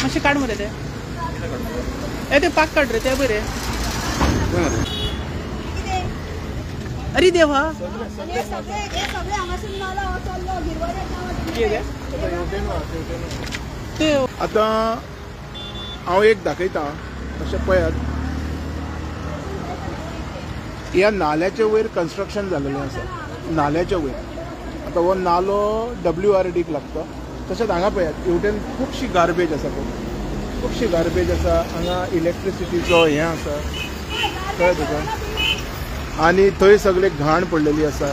मातशें काड मरे ते ते पाक काड रे ते बरे अरे देवा ते आता हांव एक दाखयता अशें पळयात ह्या नाल्याचे वयर कन्स्ट्रक्शन जाल्लेलें आसा नाल्याच्या वयर आता हो नालो WRDक लागता तशेंच हांगा पळयात हेवटेन खुबशी गार्बेज आसा पळय खुबशी गार्बेज आसा हांगा इलेक्ट्रिसिटीचो हें आसा कळ्ळें तुका आनी थंय सगळे घाण पडलेली आसा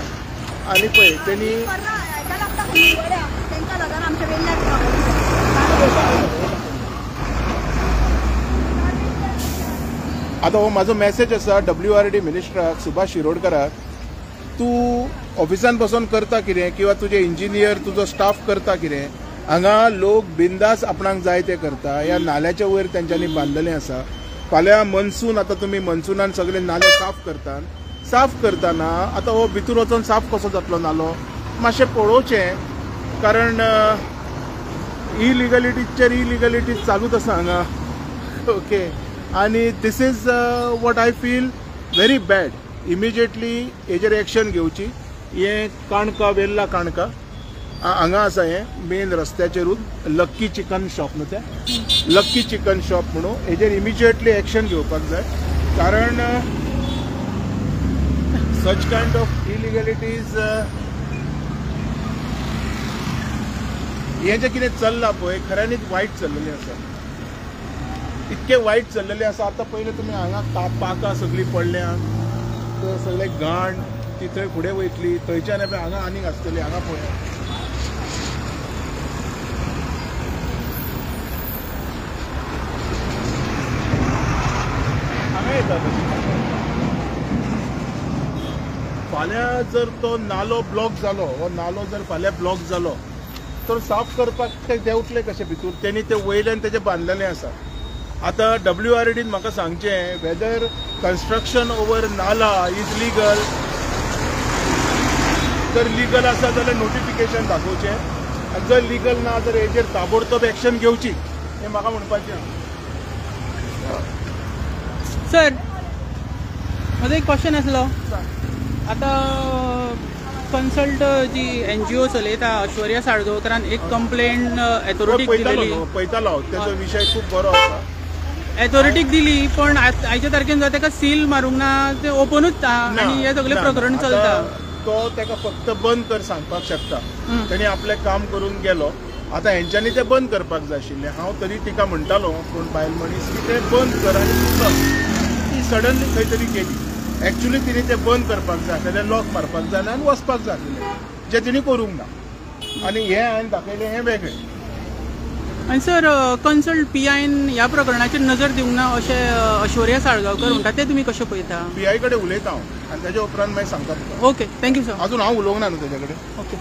आनी पळय तेणी आता हो माझो मेसेज आसा WRD मिनिस्टराक सुभाष शिरोडकराक तूं ऑफिसान बसून करता कितें किंवा तुजे इंजिनियर तुजो स्टाफ करता कितें हांगा लोक बिंदास आपणाक जाय ते करता ह्या नाल्याच्या वयर तेंच्यांनी बांदलेलें आसा फाल्यां मनसून आता तुमी मनसुनान सगळे नाले साफ करतना आता हो भितर वचून साफ कसो जातलो नालो मातशें पळोवचें कारण इलिगलिटीज चालूच आसा हांगा ओके आनी this is what I feel very bad immediately हेजेर एक्शन घेवची हे काणका वेल्ला काणका हांगा आसा हे मेन रस्त्याचेरूच लक्की चिकन शॉप न्हू तें लक्की चिकन शॉप म्हणून हेजेर इमिजिएटली एक्शन घेवपाक जाय कारण सच काइंड ऑफ इलिगलिटीज हे जे कितें चल्लां पळय खऱ्यांनीच वायट चल्लेलें आसा इतके वायट चल्लेलें आसा आतां पयले तुमी हांगा पाकां सगळीं पडल्यात सगळे घाण ती थंय फुडें वयतली थंयच्यान हांगा आनीक आसतली हांगा पळय हांगा येता फाल्यां जर तो नालो ब्लॉक जालो हो नालो जर फाल्यां ब्लॉक जालो तर साफ करपाक ते देंवतले कशे भितर तेणी ते वयल्यान तेजे बांदलेलें आसा आता WRDन म्हाका सांगचें वेदर कन्स्ट्रक्शन ओवर नाला इज लीगल जर लीगल आसा जाल्यार नोटिफिकेशन दाखोवचें आनी जर लीगल ना जाल्यार हेजेर ताबडतोब एक्शन घेवची हें म्हाका म्हणपाचें सर म्हजो एक क्वेश्चन आसलो आता कन्सल्ट जी NGO चलयता ऐश्वर्या साळगांवकरान एक कंप्लेंट अथॉरिटीक दिलेली पळयतालो तेजो विशय खूब बरो आसा अथॉरिटीक दिली पण आयच्या तारखेन जो ताका सील मारूंक ना ते ओपनूच आनी हे सगळे प्रकरण चलता तो ताका फक्त बंद कर सांगपाक शकता तेणी आपलें काम करून गेलो आता हेंच्यांनी ते बंद करपाक जाय आशिल्लें हांव तरी तिका म्हणटालो कोण बायल मनीस की ते बंद कर आनी ती सडनली खंय तरी गेली एक्चुअली तिने ते बंद करपाक जाय आसलेलें लॉक मारपाक जाय आनी वचपाक जाय आसलेलें जें तिणी करूंक ना आनी हें हांवें दाखयलें हें वेगळें आनी सर कन्सल्ट PIन ह्या प्रकरणाचेर नजर दिवंक ना अशें ऐश्वर्या साळगांवकर म्हणटा ते तुमी कशें पळयता PI कडेन उलयता हांव आनी तेज्या उपरांत मागीर सांगता तुका ओके थँक्यू सर अजून हांव उलोवंक ना न्हू तेजे कडेन ओके